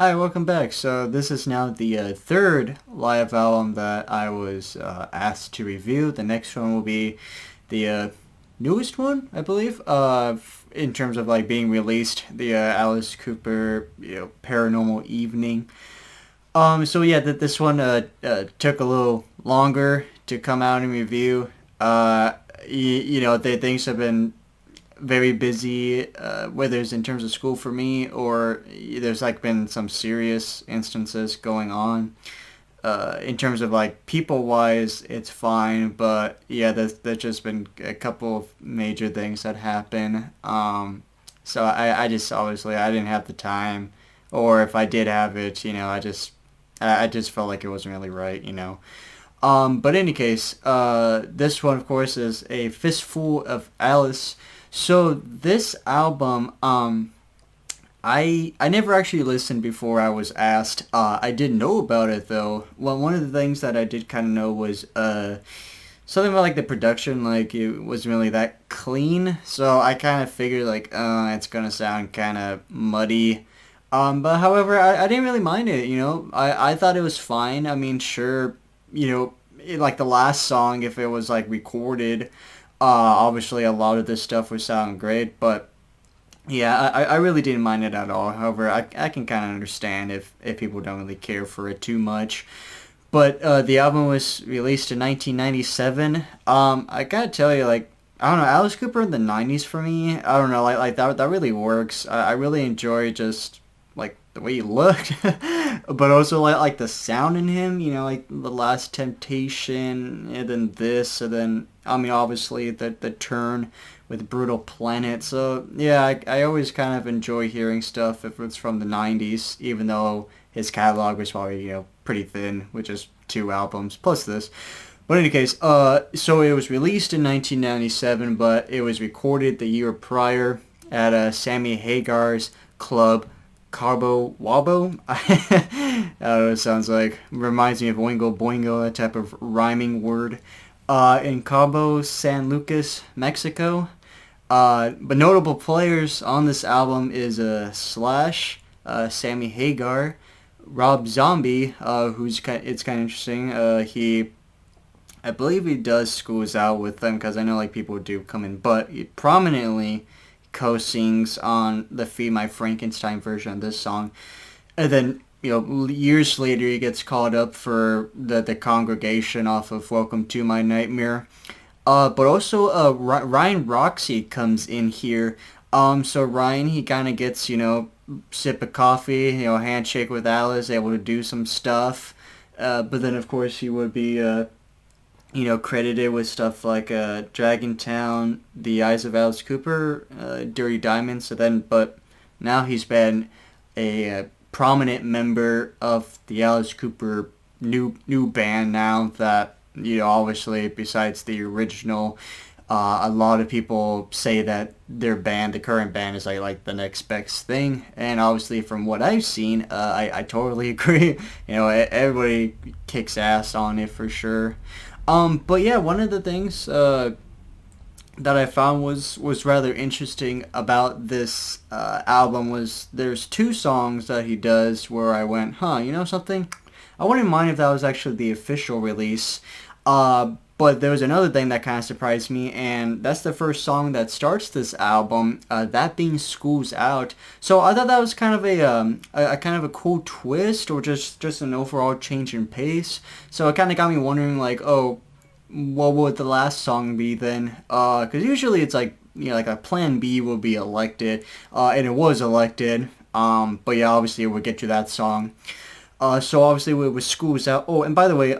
Hi, welcome back. So this is now the third live album that I was asked to review. The next one will be the newest one, I believe, in terms of like being released. The Alice Cooper, Paranormal Evening. So yeah, this one took a little longer to come out and review. Things have been very busy, whether it's in terms of school for me or there's like been some serious instances going on. In terms of like people wise, it's fine, but yeah, there's just been a couple of major things that happen. So I just obviously I didn't have the time, or if I did have it, I just felt like it wasn't really right. But in any case, this one, of course, is a Fistful of Alice. So this album, I never actually listened before I was asked. I did know about it though. Well, one of the things that I did kind of know was something about like the production, like it wasn't really that clean. So I kind of figured like, it's gonna sound kind of muddy. But however, I didn't really mind it. I thought it was fine. I mean, sure, like the last song, if it was like recorded, obviously a lot of this stuff would sound great, but yeah, I really didn't mind it at all. However, I can kind of understand if people don't really care for it too much. But the album was released in 1997. I gotta tell you, like, I don't know, Alice Cooper in the 90s for me, I don't know, like that really works. I really enjoy just like the way he looked, but also like the sound in him. Like the Last Temptation, and then this, and then I mean obviously the turn with Brutal Planet. So yeah, I always kind of enjoy hearing stuff if it's from the 90s, even though his catalog was probably pretty thin, which is two albums plus this. But in any case, so it was released in 1997, but it was recorded the year prior at Sammy Hagar's club, Cabo Wabo. I don't know what it sounds like. Reminds me of Oingo Boingo, a type of rhyming word. In Cabo San Lucas, Mexico. But notable players on this album is Slash, Sammy Hagar, Rob Zombie, it's kind of interesting. I believe he does Schools Out with them because I know like people do come in, but he prominently co-sings on the Feed My Frankenstein version of this song. And then, years later he gets called up for the congregation off of Welcome to My Nightmare. But also Ryan Roxy comes in here. So Ryan, he kind of gets, sip of coffee, handshake with Alice, able to do some stuff. But then of course he would be credited with stuff like Dragontown, The Eyes of Alice Cooper, Dirty Diamonds. But now he's been a prominent member of the Alice Cooper new band now that, obviously besides the original, a lot of people say that their band, the current band, is like the next best thing. And obviously from what I've seen, I totally agree. Everybody kicks ass on it for sure. But yeah, one of the things that I found was rather interesting about this album was there's two songs that he does where I went, something? I wouldn't mind if that was actually the official release. But there was another thing that kind of surprised me, and that's the first song that starts this album, that being "School's Out." So I thought that was kind of a kind of a cool twist, or just an overall change in pace. So it kind of got me wondering, like, oh, what would the last song be then? Because usually it's like like a Plan B will be elected, and it was elected. But yeah, obviously we'll get to that song. So obviously with "School's Out." Oh, and by the way,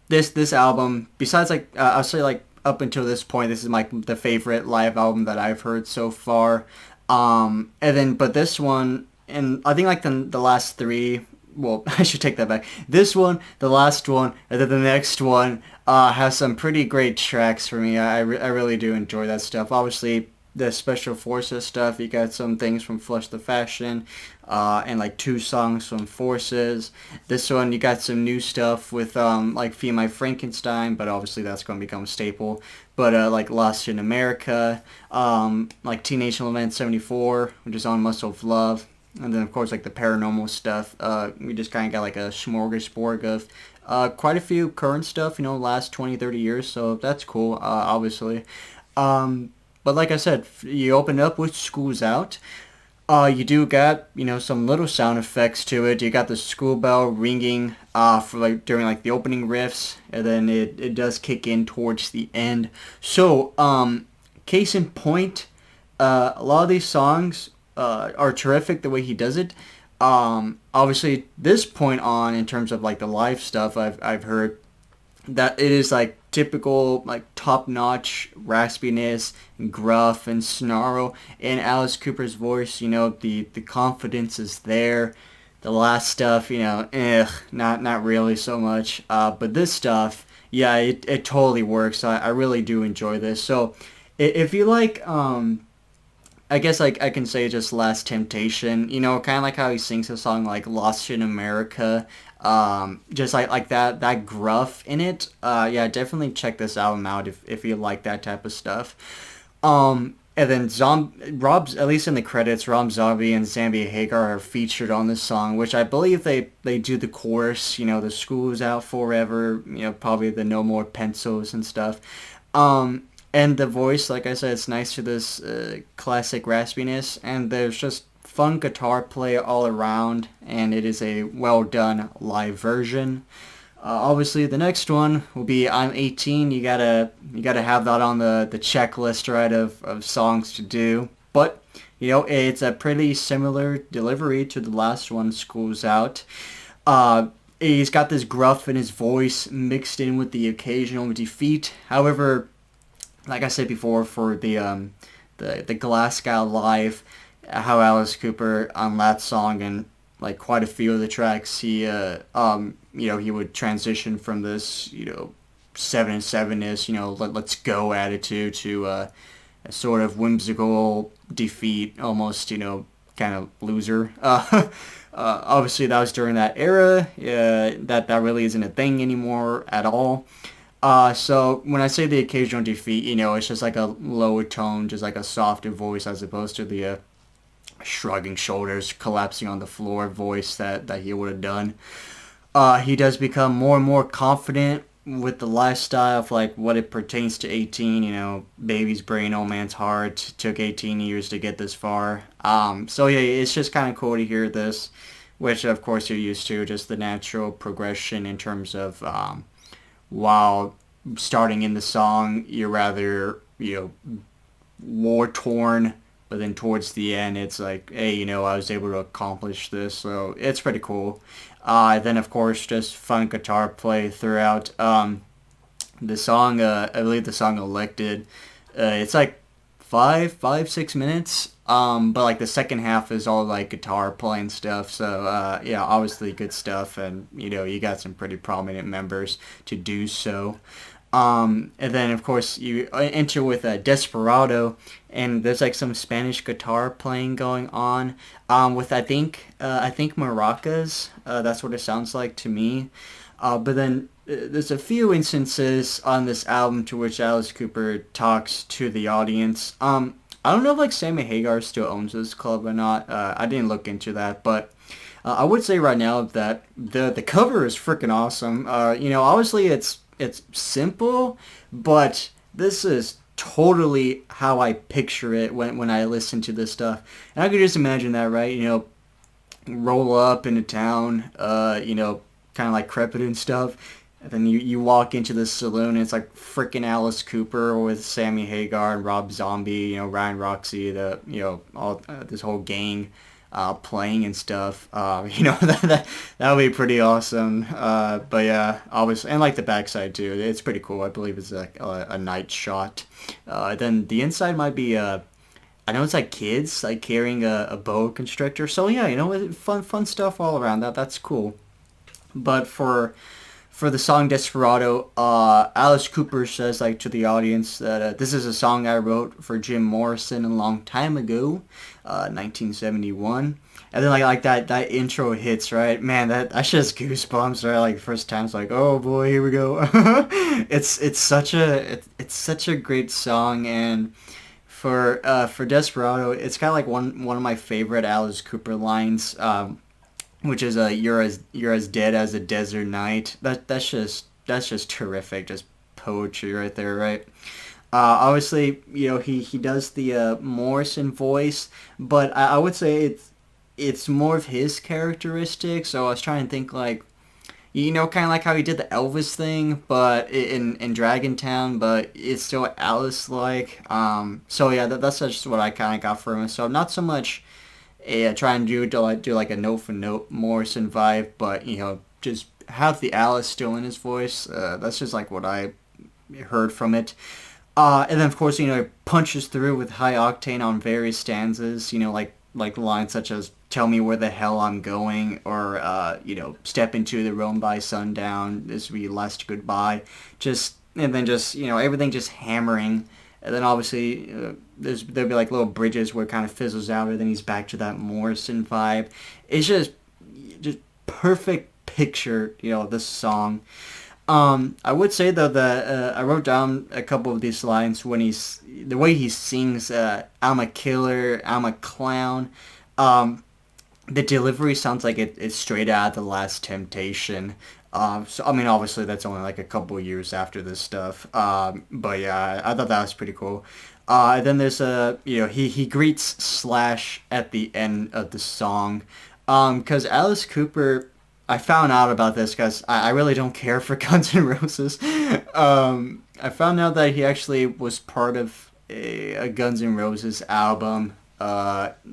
this album, besides like I'll say like up until this point, this is the favorite live album that I've heard so far. And then but this one, and I think like the last three. Well, I should take that back. This one, the last one, and then the next one has some pretty great tracks for me. I really do enjoy that stuff. Obviously, the Special Forces stuff, you got some things from Flush the Fashion, and like two songs from Forces. This one, you got some new stuff with like Feed My Frankenstein, but obviously that's going to become a staple. But like Lost in America, like Teenage Lament 74, which is on Muscle of Love. and then of course like the paranormal stuff. We just kind of got like a smorgasbord of quite a few current stuff, last 20, 30 years, so that's cool, obviously. But like I said, you open up with School's Out. You do got, some little sound effects to it. You got the school bell ringing for like during like the opening riffs, and then it does kick in towards the end. So, case in point, a lot of these songs are terrific the way he does it. Obviously, this point on, in terms of like the live stuff, I've heard that it is like typical like top-notch raspiness and gruff and snarl in Alice Cooper's voice. The confidence is there. The last stuff, not really so much. But this stuff, yeah, it totally works. I really do enjoy this. So if you like, I guess like I can say just Last Temptation, kind of like how he sings a song like Lost in America, just like that gruff in it. Yeah, definitely check this album out if you like that type of stuff. And then Rob's, at least in the credits, Rob Zombie and Sammy Hagar are featured on this song, which I believe they do the chorus, the school's out forever, probably the no more pencils and stuff. And the voice, like I said, it's nice to this classic raspiness, and there's just fun guitar play all around, and it is a well done live version. Obviously, the next one will be I'm 18. You gotta have that on the checklist, right, of songs to do. But it's a pretty similar delivery to the last one, School's Out. He's got this gruff in his voice mixed in with the occasional defeat. However, like I said before, for the Glasgow Live, how Alice Cooper on that song and like quite a few of the tracks, he he would transition from this 7-7-ish let's go attitude to a sort of whimsical defeat, almost kind of loser. Obviously that was during that era. That really isn't a thing anymore at all. So when I say the occasional defeat, it's just like a lower tone, just like a softer voice, as opposed to the shrugging shoulders, collapsing on the floor voice that he would have done. He does become more and more confident with the lifestyle of like what it pertains to 18, baby's brain, old man's heart, took 18 years to get this far. So yeah, it's just kind of cool to hear this, which of course you're used to, just the natural progression in terms of, while starting in the song, you're rather, war-torn, but then towards the end, it's like, hey, I was able to accomplish this, so it's pretty cool. Then, of course, just fun guitar play throughout. The song, I believe the song Elected, it's like 6 minutes, but like the second half is all like guitar playing stuff, so yeah, obviously good stuff, and you got some pretty prominent members to do so. And then of course you enter with Desperado, and there's like some Spanish guitar playing going on, with I think maracas. That's what it sounds like to me. But then there's a few instances on this album to which Alice Cooper talks to the audience. I don't know if like Sammy Hagar still owns this club or not. I didn't look into that, but I would say right now that the cover is freaking awesome. Obviously it's simple, but this is totally how I picture it when I listen to this stuff. And I could just imagine that, right? Roll up into town, kind of like crepit and stuff. And then you walk into the saloon, and it's like freaking Alice Cooper with Sammy Hagar and Rob Zombie, Ryan Roxy, all this whole gang playing and stuff. That would be pretty awesome. But yeah, obviously, and like the backside too, it's pretty cool. I believe it's like a night shot. Then the inside might be I know it's like kids like carrying a boa constrictor. So yeah, fun stuff all around. That's cool. But for the song Desperado, Alice Cooper says like to the audience that this is a song I wrote for Jim Morrison a long time ago, 1971. And then like that intro hits, right? Man, that's just goosebumps, right? Like first time it's like, oh boy, here we go. It's such a great song, and for Desperado, it's kind of like one of my favorite Alice Cooper lines, which is you're as dead as a desert night. That's just terrific, just poetry right there, right? Obviously, he does the Morrison voice, but I would say it's more of his characteristic. So I was trying to think like, kind of like how he did the Elvis thing, but in Dragontown, but it's still Alice-like. So yeah, that's just what I kind of got from him. So not so much trying to do like a note for note Morrison vibe, but just have the Alice still in his voice. That's just like what I heard from it. And then of course, it punches through with high octane on various stanzas, like lines such as "Tell me where the hell I'm going," or "Step into the room by sundown. This will be your last goodbye." And then everything just hammering. And then obviously there'll be like little bridges where it kind of fizzles out, and then he's back to that Morrison vibe. It's just perfect picture, of this song. I would say though that I wrote down a couple of these lines when the way he sings, "I'm a killer, I'm a clown." The delivery sounds like it's straight out of The Last Temptation. So I mean, obviously that's only like a couple of years after this stuff. But yeah, I thought that was pretty cool. Then there's he greets Slash at the end of the song, because Alice Cooper. I found out about this because I really don't care for Guns N' Roses. I found out that he actually was part of a Guns N' Roses album.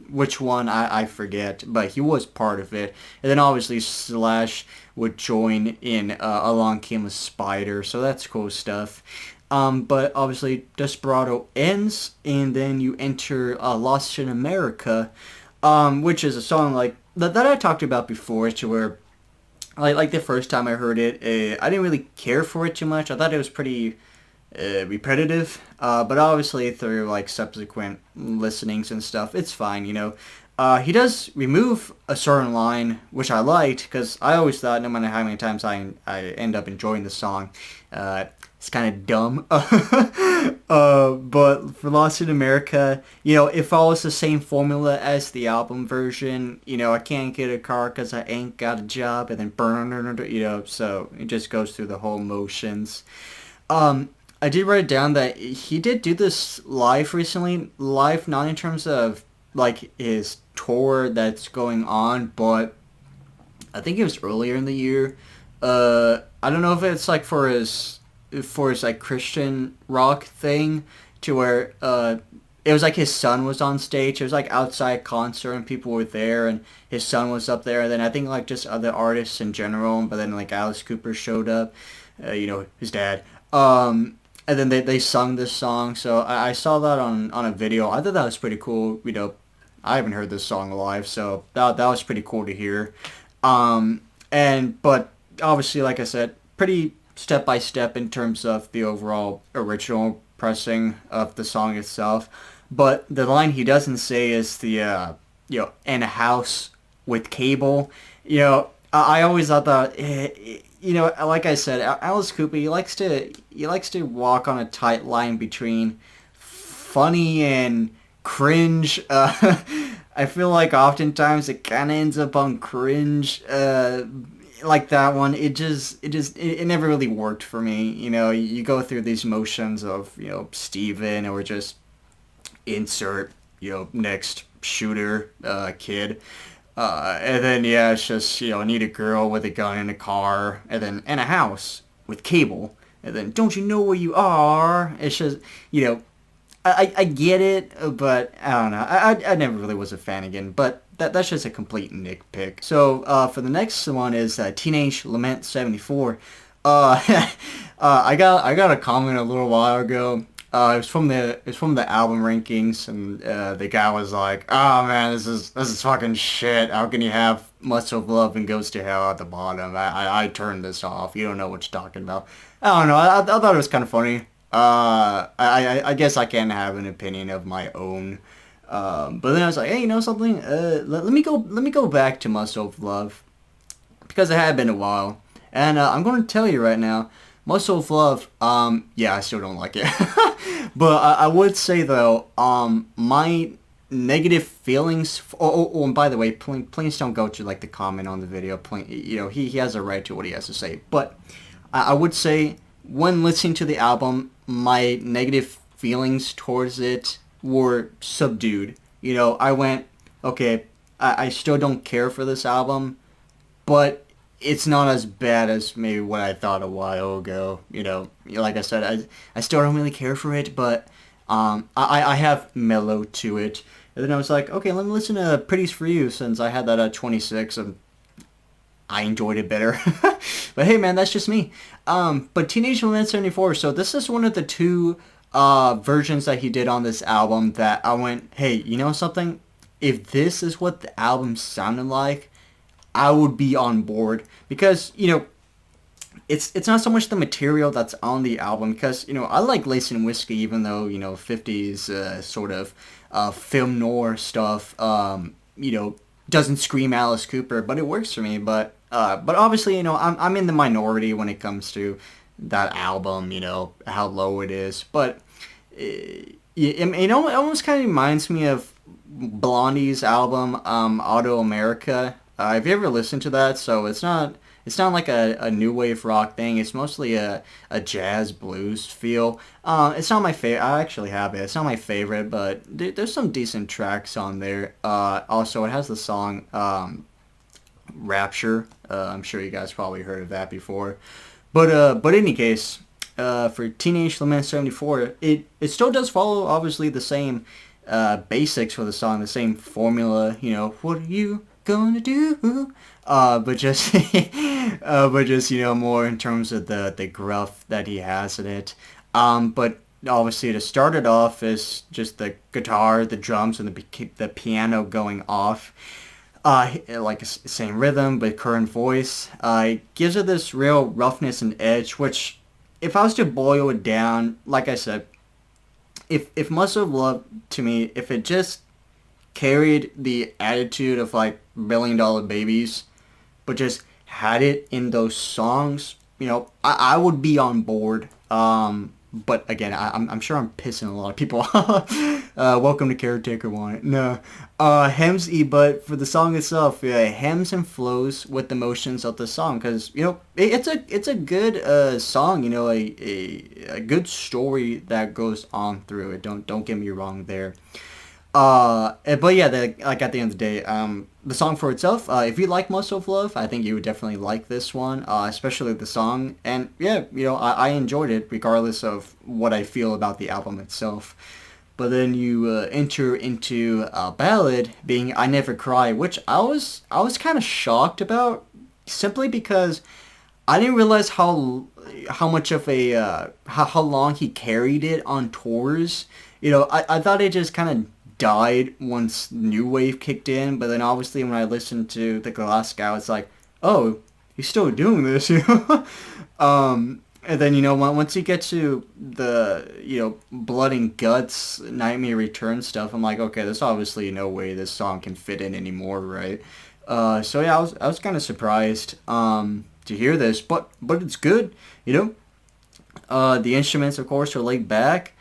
Which one I forget, but he was part of it. And then obviously Slash would join in Along Came a Spider, so that's cool stuff. But obviously Desperado ends, and then you enter Lost in America, which is a song like that I talked about before, to where like the first time I heard it, I didn't really care for it too much. I thought it was pretty repetitive, but obviously through like subsequent listenings and stuff, it's fine. He does remove a certain line, which I liked, because I always thought no matter how many times I end up enjoying the song, it's kind of dumb. But for Lost in America, it follows the same formula as the album version. I can't get a car because I ain't got a job, and then burn, so it just goes through the whole motions. I did write down that he did do this live recently. Live, not in terms of like his tour that's going on, but I think it was earlier in the year. I don't know if it's like for his like Christian rock thing, to where it was like his son was on stage. It was like outside concert and people were there, and his son was up there, and then I think like just other artists in general, but then like Alice Cooper showed up, his dad. And then they sung this song, so I saw that on a video. I thought that was pretty cool. I haven't heard this song live, so that was pretty cool to hear. But obviously, like I said, pretty step by step in terms of the overall original pressing of the song itself. But the line he doesn't say is the in a house with cable. I always thought that like I said, Alice Cooper, he likes to walk on a tight line between funny and cringe. I feel like oftentimes it kind of ends up on cringe. Like that one, it never really worked for me. You go through these motions of Steven, or just insert next shooter kid. And then it's just need a girl with a gun in a car, and then in a house with cable, and then don't you know where you are? It's just I get it, but I don't know. I never really was a fan again, but that's just a complete nitpick. So for the next one is Teenage Lament 74. I got a comment a little while ago. It was from the album rankings, and the guy was like, "Oh man, this is fucking shit. How can you have Much of Love and Goes to Hell at the bottom? I turned this off. You don't know what you're talking about." I don't know. I thought it was kind of funny. I guess I can have an opinion of my own. But then I was like, hey, something? Let me go back to Much of Love, because it had been a while, and I'm going to tell you right now. Muscle of Love, yeah, I still don't like it. But I would say though, my negative feelings. Oh, and by the way, please don't go to like the comment on the video. Please, he has a right to what he has to say. But I would say when listening to the album, my negative feelings towards it were subdued. I went, okay, I still don't care for this album, but it's not as bad as maybe what I thought a while ago. Like I said, I still don't really care for it, but I have mellowed to it. And then I was like, okay, let me listen to Pretty's For You, since I had that at 26 and I enjoyed it better. But hey, man, that's just me. But Teenage Lament 74, so this is one of the two versions that he did on this album that I went, hey, you know something? If this is what the album sounded like, I would be on board. Because, it's not so much the material that's on the album, because, I like Lacing Whiskey, even though, 50s sort of film noir stuff, doesn't scream Alice Cooper, but it works for me. But obviously, I'm in the minority when it comes to that album, how low it is. But it almost kind of reminds me of Blondie's album, Auto America. Have you ever listened to that? So it's not like a new wave rock thing. It's mostly a jazz blues feel. It's not my favorite. I actually have it. It's not my favorite, but there's some decent tracks on there. Also, it has the song Rapture. I'm sure you guys probably heard of that before. But in any case, for Teenage Lament 74, it still does follow obviously the same basics for the song, the same formula. What are you gonna do? But just more in terms of the gruff that he has in it. But obviously to start it off is just the guitar, the drums, and the piano going off. Like same rhythm but current voice. It gives it this real roughness and edge, which, if I was to boil it down, like I said, if Muscle of Love, to me, if it just carried the attitude of like $1 Billion Babies, but just had it in those songs, I would be on board. But again, I'm sure I'm pissing a lot of people off. Welcome to Caretaker Want It. No. Hems but for the song itself, yeah, hems and flows with the motions of the song, because it's a good song. A good story that goes on through it. Don't get me wrong there. But yeah, like at the end of the day, the song for itself, if you like Muscle of Love, I think you would definitely like this one, especially the song. And yeah, I enjoyed it regardless of what I feel about the album itself. But then you enter into a ballad being I Never Cry, which I was kind of shocked about, simply because I didn't realize how much of a how long he carried it on tours. I thought it just kind of died once new wave kicked in, but then obviously when I listened to the Glasgow, it's like, oh, he's still doing this. And then once you get to the Blood and Guts Nightmare Return stuff, I'm like, okay, there's obviously no way this song can fit in anymore, right? So yeah, I was kind of surprised to hear this, but it's good. The instruments, of course, are laid back.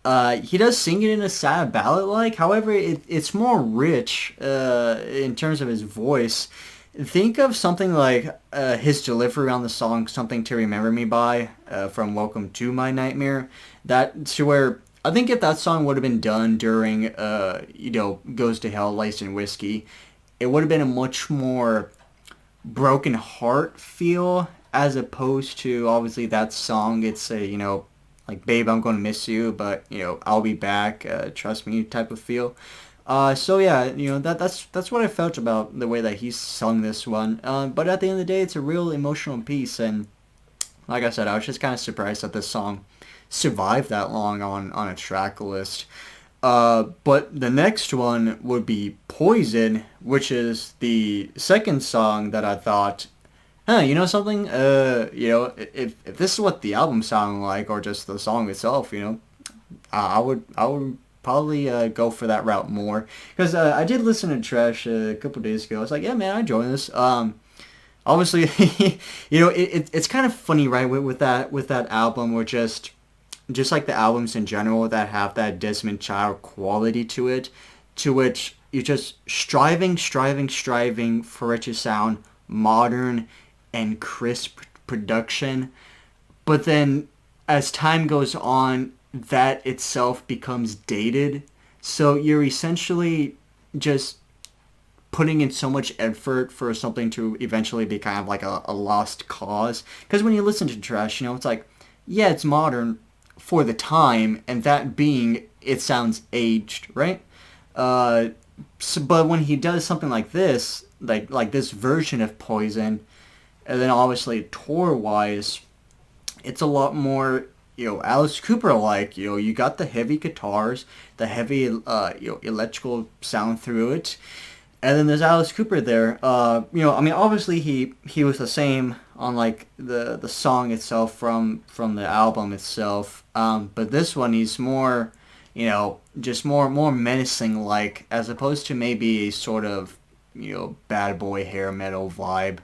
He does sing it in a sad ballad-like. However, it's more rich in terms of his voice. Think of something like his delivery on the song Something to Remember Me By from Welcome to My Nightmare. That's where I think if that song would have been done during Goes to Hell, Lacing Whiskey, it would have been a much more broken heart feel, as opposed to obviously that song. It's a like, babe, I'm gonna miss you, but I'll be back, trust me type of feel. So yeah, that's what I felt about the way that he sung this one. But at the end of the day, it's a real emotional piece, and like I said, I was just kind of surprised that this song survived that long on a track list. But the next one would be Poison, which is the second song that I thought, you know something? If this is what the album sounded like, or just the song itself, I would probably go for that route more, because I did listen to Trash a couple days ago. I was like, yeah, man, I enjoy this. obviously, it's kind of funny, right, with that album, or just like the albums in general that have that Desmond Child quality to it, to which you're just striving for it to sound modern and crisp production. But then as time goes on, that itself becomes dated. So you're essentially just putting in so much effort for something to eventually be kind of like a lost cause. Because when you listen to trash, it's like, yeah, it's modern for the time, and that being, it sounds aged, right? Uh, but when he does something like this, like this version of Poison, and then obviously tour wise, it's a lot more Alice Cooper like. You got the heavy guitars, the heavy electrical sound through it, and then there's Alice Cooper there. I mean, obviously he was the same on like the song itself from the album itself. But this one he's more, just more menacing like, as opposed to maybe a sort of bad boy hair metal vibe.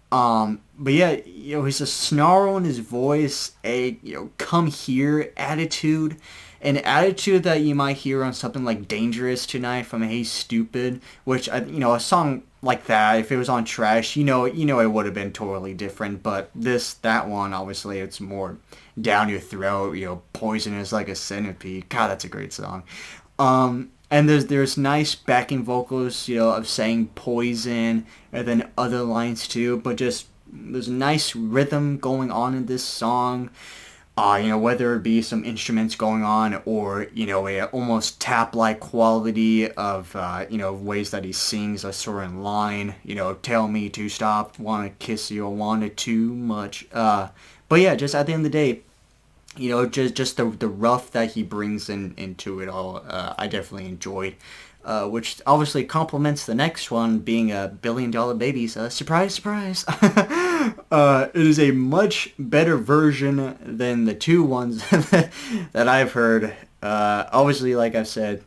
But yeah, he's a snarl in his voice, a come here attitude, an attitude that you might hear on something like Dangerous Tonight from Hey Stupid, which a song like that, if it was on Trash, it would have been totally different. But that one, obviously, it's more down your throat. Poisonous like a centipede. God, that's a great song. And there's nice backing vocals, of saying poison, and then other lines too. But just there's a nice rhythm going on in this song. Whether it be some instruments going on, or a almost tap-like quality of ways that he sings a certain line. Tell me to stop, wanna kiss you, I want it too much. But yeah, just at the end of the day, just the rough that he brings into it all, I definitely enjoyed. Which obviously complements the next one, being a $1 Billion Babies. Surprise, surprise! It is a much better version than the two ones that I've heard. Obviously, like I've said,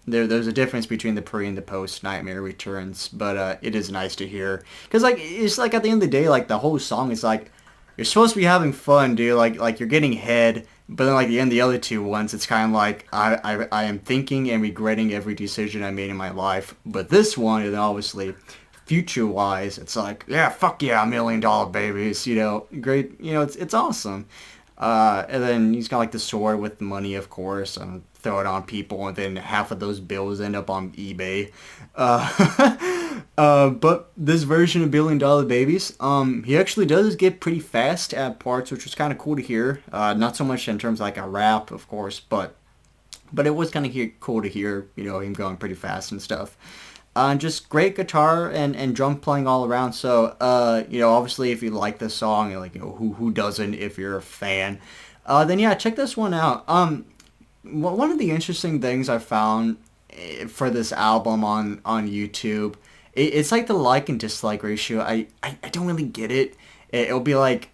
there's a difference between the pre and the post Nightmare Returns, but it is nice to hear. Because like it's like at the end of the day, like the whole song is like, you're supposed to be having fun, dude. Like you're getting head, but then like the end of the other two ones, it's kind of like I am thinking and regretting every decision I made in my life. But this one, and obviously, future wise, it's like, yeah, fuck yeah, $1 Million Babies. Great. It's awesome. And then he's got like the sword with the money, of course, and throw it on people, and then half of those bills end up on eBay. But this version of $1 Billion Babies, he actually does get pretty fast at parts, which was kind of cool to hear. Not so much in terms of like a rap, of course, but it was kind of cool to hear, him going pretty fast and stuff. Just great guitar and drum playing all around. So, obviously, if you like this song, like, who doesn't if you're a fan, then yeah, check this one out. One of the interesting things I found for this album on YouTube, it's like the like and dislike ratio. I don't really get it. It'll be like,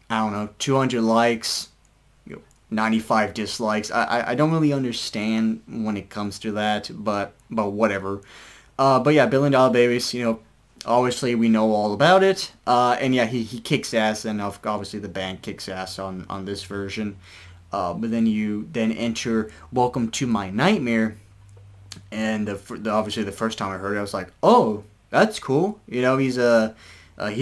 I don't know, 200 likes, 95 dislikes. I don't really understand when it comes to that, but whatever. But yeah, $1 Billion Babies, obviously we know all about it. And yeah, he kicks ass, and obviously the band kicks ass on this version. But then you enter Welcome to My Nightmare, and obviously the first time I heard it, I was like, oh, that's cool. He's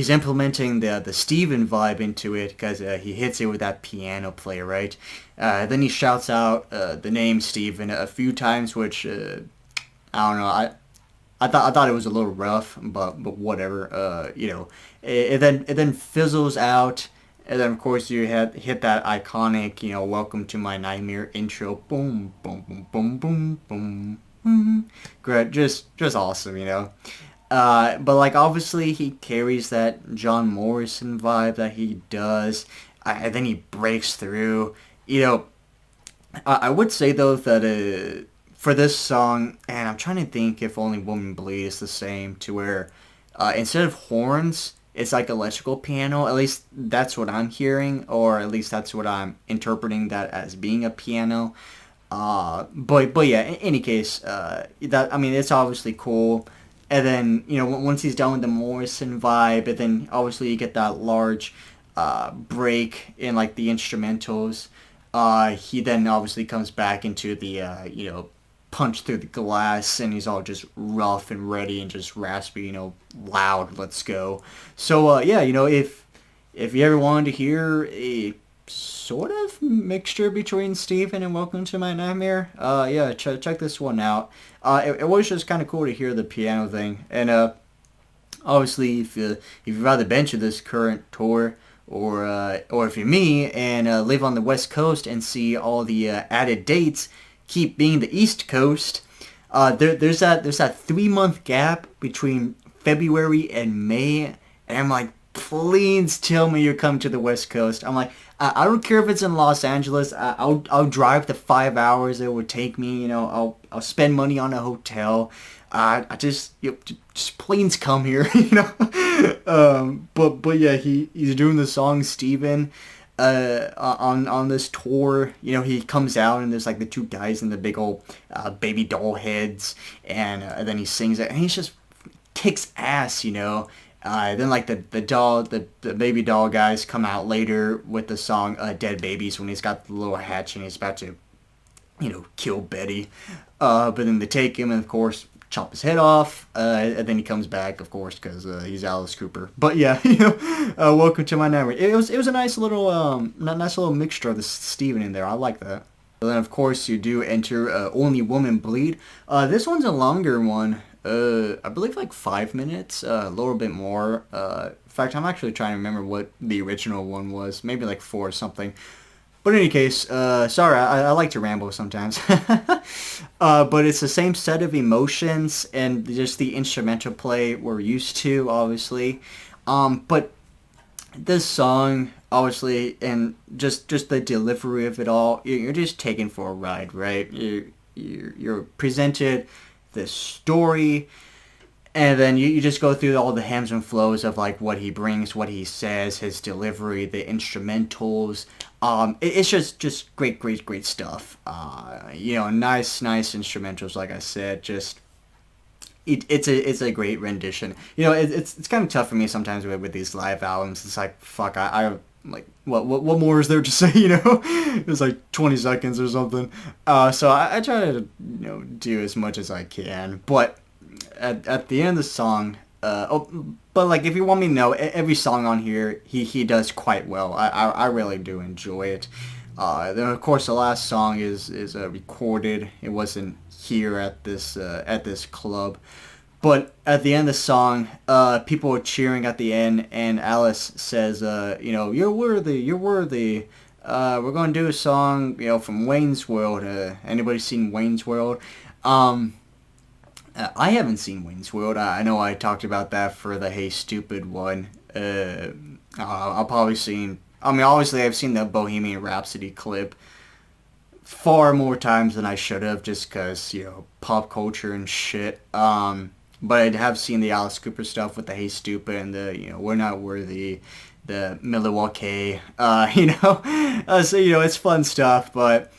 implementing the Steven vibe into it, because he hits it with that piano player, right? Then he shouts out the name Steven a few times, which I don't know. I thought it was a little rough, but whatever. It then fizzles out, and then of course you hit that iconic, Welcome to My Nightmare intro. Boom, boom, boom, boom, boom, boom. Great, just awesome. But like obviously he carries that John Morrison vibe that he does, and then he breaks through. I would say though that for this song, and I'm trying to think if Only Woman Bleed is the same, to where instead of horns, it's like electrical piano. At least that's what I'm hearing, or at least that's what I'm interpreting that as being a piano. But yeah, in any case, it's obviously cool. And then, once he's done with the Morrison vibe, and then obviously you get that large break in like the instrumentals. He then obviously comes back into the punch through the glass, and he's all just rough and ready and just raspy, loud. Let's go. So yeah, if you ever wanted to hear a sort of mixture between Steven and Welcome to My Nightmare, yeah, check this one out. It was just kind of cool to hear the piano thing, and obviously if you've rather been to this current tour, or if you're me and live on the West Coast and see all the added dates keep being the East Coast, there's that 3-month gap between February and May, and I'm like, please tell me you're coming to the West Coast. I'm like, I don't care if it's in Los Angeles. I'll drive the 5 hours it would take me. I'll spend money on a hotel. I just please come here. But yeah, he's doing the song Steven on this tour. He comes out and there's like the two guys in the big old baby doll heads, and then he sings it, and he just kicks ass. Then like the baby doll guys come out later with the song Dead Babies, when he's got the little hatch and he's about to kill Betty. But then they take him and of course chop his head off, and then he comes back, of course, because he's Alice Cooper. But yeah, Welcome to My Nightmare. It was a nice little mixture of the Steven in there. I like that. And then of course you do enter Only Woman Bleed. This one's a longer one. I believe like 5 minutes, a little bit more. In fact, I'm actually trying to remember what the original one was. Maybe like 4 or something. But in any case, sorry, I like to ramble sometimes. But it's the same set of emotions and just the instrumental play we're used to, obviously. But this song, obviously, and just the delivery of it all, you're just taken for a ride, right? You're presented this story, and then you just go through all the hams and flows of like what he brings, what he says, his delivery, the instrumentals. It's just great stuff. Nice instrumentals, like I said. Just it's a great rendition. It's kind of tough for me sometimes with these live albums. It's like, fuck, I like what more is there to say? It's like 20 seconds or something. So I try to do as much as I can, but at the end of the song, but like if you want me to know, every song on here he does quite well. I really do enjoy it. Then of course the last song is recorded. It wasn't here at this club. But at the end of the song, people are cheering at the end, and Alice says, you're worthy, you're worthy. We're going to do a song, from Wayne's World. Anybody seen Wayne's World? I haven't seen Wayne's World. I know I talked about that for the Hey Stupid one. I'll probably seen... obviously I've seen the Bohemian Rhapsody clip far more times than I should have, just because, pop culture and shit. But I have seen the Alice Cooper stuff with the Hey Stupid and the, We're Not Worthy, the Milwaukee, so, it's fun stuff. But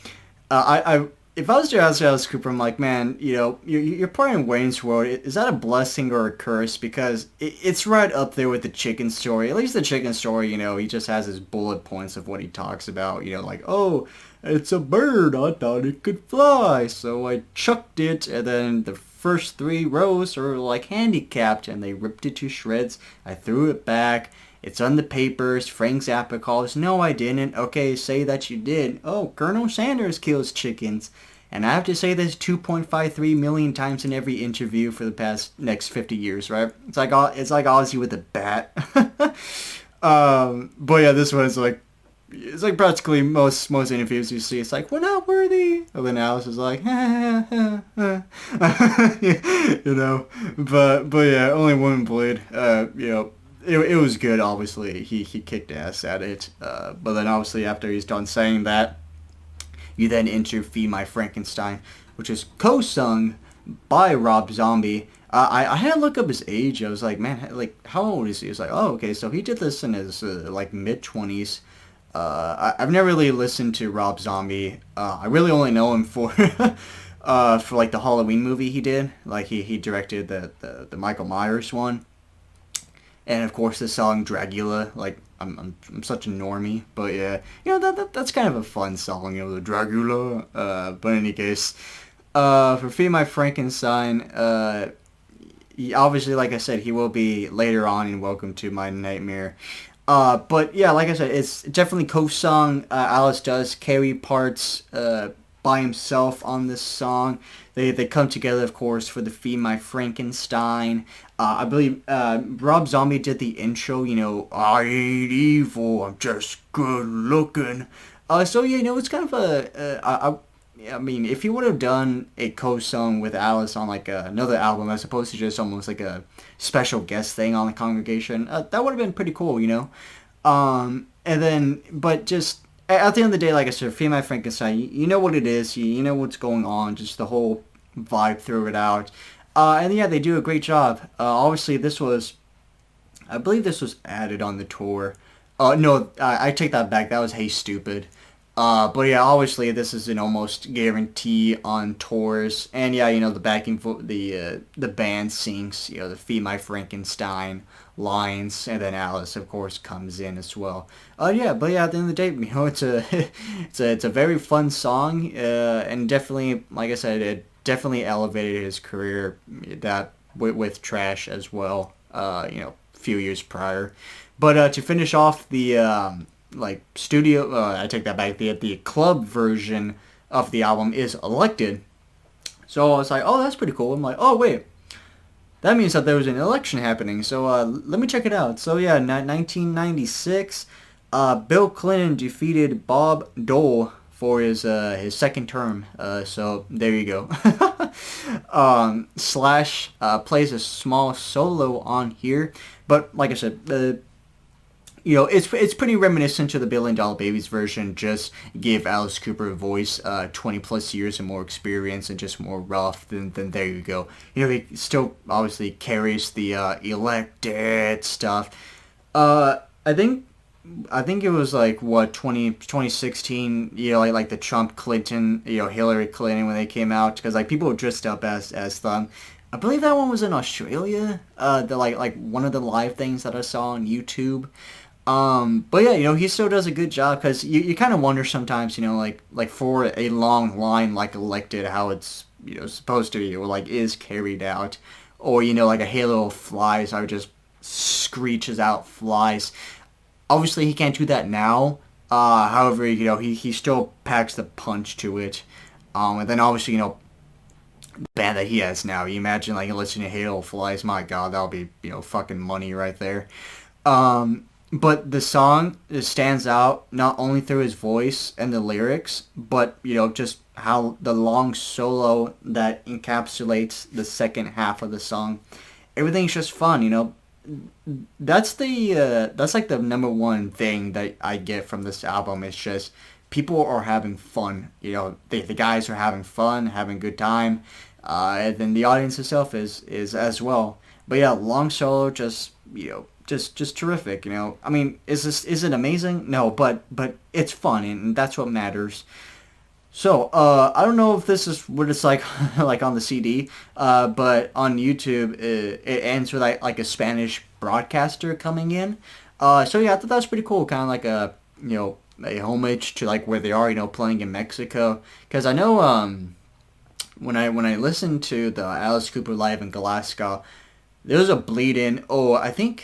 if I was to ask Alice Cooper, I'm like, man, you're part in Wayne's World. Is that a blessing or a curse? Because it's right up there with the chicken story. At least the chicken story, he just has his bullet points of what he talks about. Like, oh, it's a bird. I thought it could fly, so I chucked it, and then the first 3 rows are like handicapped, and they ripped it to shreds. I threw it back. It's on the papers. Frank Zappa calls. No, I didn't. Okay, say that you did. Oh, Colonel Sanders kills chickens. And I have to say this 2.53 million times in every interview for the next 50 years, right? It's like Ozzy with a bat. But yeah, this one is like, it's like practically most interviews you see. It's like, we're not worthy. And then Alice is like, But yeah, Only Woman Bleed. It was good, obviously. He kicked ass at it. But then obviously after he's done saying that, you then enter Feed My Frankenstein, which is co-sung by Rob Zombie. I had to look up his age. I was like, man, like, how old is he? It's like, oh, okay, so he did this in his, mid-20s. I've never really listened to Rob Zombie. I really only know him for for like the Halloween movie he did. Like he directed the Michael Myers one, and of course the song Dragula. Like I'm such a normie, but yeah, that's kind of a fun song, the Dragula. But in any case, for Feed My Frankenstein, obviously, like I said, he will be later on in Welcome to My Nightmare. But yeah, like I said, it's definitely co-song. Alice does carry parts by himself on this song. They come together, of course, for the Feed My Frankenstein. I believe Rob Zombie did the intro. I ain't evil, I'm just good looking. So yeah, it's kind of I mean, if he would have done a co-song with Alice on like another album as opposed to just almost like a special guest thing on the Congregation, that would have been pretty cool. And then, but just at the end of the day, like I said, Feed My Frankenstein, you know what it is, you know what's going on, just the whole vibe through it out. And yeah, they do a great job. Obviously, I believe this was added on the tour. No, I take that back. That was Hey Stupid. But yeah, obviously this is an almost guarantee on tours, and yeah, the backing for the band sings, the Feed My Frankenstein lines, and then Alice, of course, comes in as well. Yeah, but yeah, at the end of the day, it's a it's a very fun song, and definitely, like I said, it definitely elevated his career that with Trash as well. Few years prior, but to finish off the like studio, I take that back. The club version of the album is Elected. So I was like, oh, that's pretty cool. I'm like, oh wait, that means that there was an election happening. So let me check it out. So yeah, 1996, Bill Clinton defeated Bob Dole for his second term. So there you go. Slash plays a small solo on here, but like I said, it's pretty reminiscent to the Billion Dollar Babies version. Just give Alice Cooper a voice, 20 plus years and more experience, and just more rough. Then there you go. He still obviously carries the elected stuff. I think it was like what 2016. Like the Trump Clinton, Hillary Clinton when they came out, because like people were dressed up as them. I believe that one was in Australia. The like one of the live things that I saw on YouTube. But yeah, he still does a good job, because you kind of wonder sometimes, like for a long line like Elected, how it's, supposed to be, or like is carried out, or, like a halo of flies, how it just screeches out flies. Obviously, he can't do that now. However, he still packs the punch to it. And then obviously, the band that he has now, you imagine like listening to Halo of Flies, my god, that'll be, fucking money right there. But the song stands out not only through his voice and the lyrics, but, just how the long solo that encapsulates the second half of the song. Everything's just fun. That's like the number one thing that I get from this album. It's just people are having fun. The guys are having fun, having a good time. And then the audience itself is as well. But yeah, long solo, just terrific. I mean, is it amazing? No, but it's fun, and that's what matters. So I don't know if this is what it's like like on the CD, but on YouTube it ends with like a Spanish broadcaster coming in. So yeah, I thought that was pretty cool, kind of like a homage to like where they are, playing in Mexico. Because I know when I listened to the Alice Cooper live in Glasgow, there was a bleed in. Oh, I think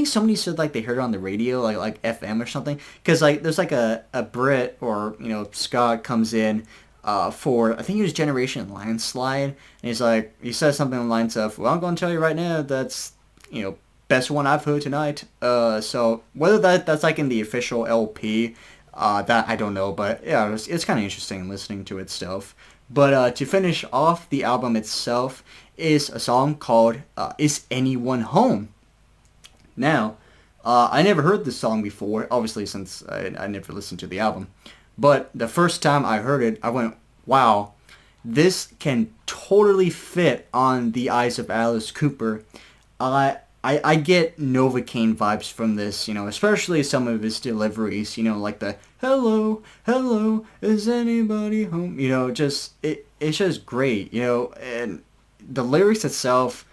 somebody said like they heard it on the radio, like FM or something. Because like there's like a Brit or Scott comes in for, I think it was Generation Landslide, and he says something along the lines of, well, I'm going to tell you right now, that's best one I've heard tonight. So whether that's like in the official LP, that I don't know, but yeah, it's kind of interesting listening to it stuff. But to finish off the album itself is a song called Is Anyone Home? Now, I never heard this song before, obviously, since I never listened to the album. But the first time I heard it, I went, wow, this can totally fit on the eyes of Alice Cooper. I get Novocaine vibes from this, especially some of his deliveries, like the hello, hello, is anybody home? It's just great, and the lyrics itself,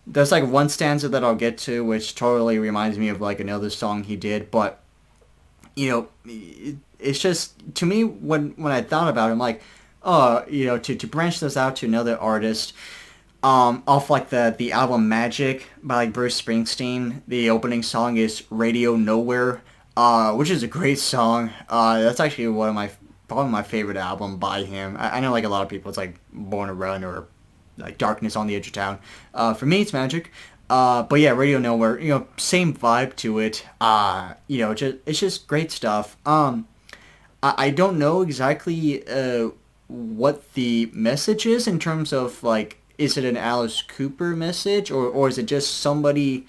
there's like one stanza that I'll get to, which totally reminds me of like another song he did, but it's just to me when I thought about it, I'm like, oh, to branch this out to another artist, off like the album Magic by like Bruce Springsteen. The opening song is Radio Nowhere, which is a great song. That's actually one of my probably my favorite album by him. I know like a lot of people it's like Born to Run or like Darkness on the Edge of Town. For me it's Magic. But yeah, Radio Nowhere, same vibe to it. It's just great stuff. I don't know exactly what the message is in terms of like, is it an Alice Cooper message or is it just somebody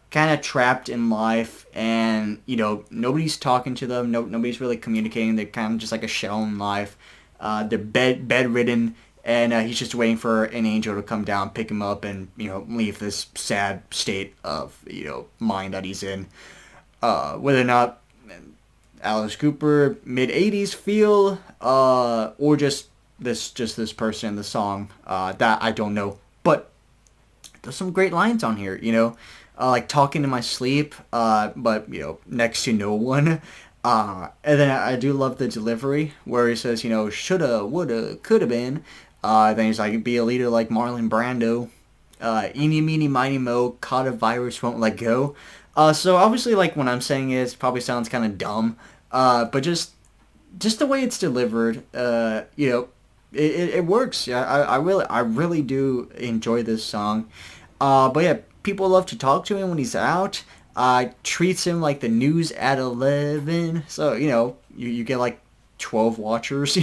kind of trapped in life and nobody's talking to them, nobody's really communicating. They're kind of just like a shell in life. They're bedridden. And he's just waiting for an angel to come down, pick him up, and leave this sad state of mind that he's in. Whether or not Alice Cooper mid '80s feel, or just this person in the song, that I don't know. But there's some great lines on here, like talking to my sleep, but next to no one. And then I do love the delivery where he says, shoulda, woulda, coulda been. Then he's like, be a leader like Marlon Brando. Eeny, meeny, miny, mo, caught a virus, won't let go. So obviously, like, when I'm saying it probably sounds kind of dumb. But just the way it's delivered, it works. Yeah, I really do enjoy this song. But yeah, people love to talk to him when he's out. Treats him like the news at 11. So, you get like 12 watchers,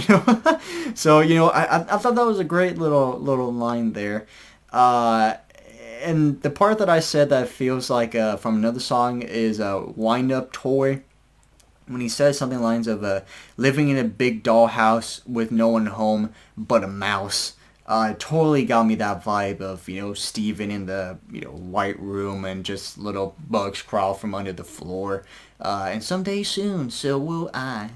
So, I thought that was a great little line there. And the part that I said that feels like from another song is Wind Up Toy. When he says something lines of living in a big dollhouse with no one home but a mouse. It totally got me that vibe of, Steven in the, white room and just little bugs crawl from under the floor. And someday soon, so will I.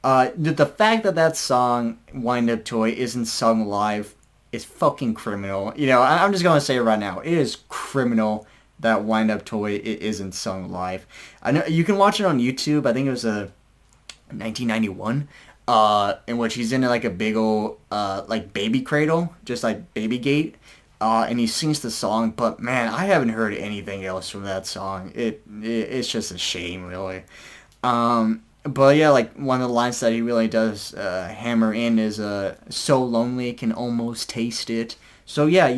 The fact that song, Wind Up Toy, isn't sung live is fucking criminal. I'm just going to say it right now. It is criminal that Wind Up Toy isn't sung live. I know you can watch it on YouTube. I think it was 1991, in which he's in like a big old, like baby cradle, just like Baby Gate. And he sings the song, but man, I haven't heard anything else from that song. It's just a shame, really. But yeah, like one of the lines that he really does hammer in is so lonely can almost taste it. So yeah,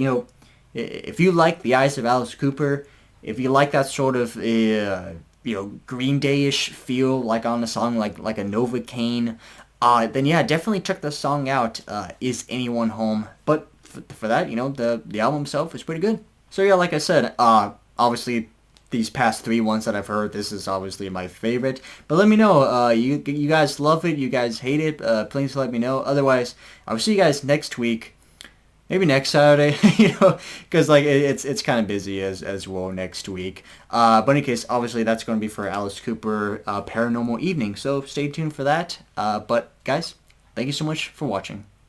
if you like the Eyes of Alice Cooper, if you like that sort of Green Day-ish feel like on the song, like a Novocaine, then yeah, definitely check the song out. Is Anyone Home? But for that, the album itself is pretty good. So yeah, like I said, obviously these past three ones that I've heard, this is obviously my favorite. But let me know, you guys love it, you guys hate it, please let me know. Otherwise, I'll see you guys next week. Maybe next Saturday, because like it's kind of busy as well next week. But in any case, obviously that's going to be for Alice Cooper Paranormal Evening. So stay tuned for that. But guys, thank you so much for watching.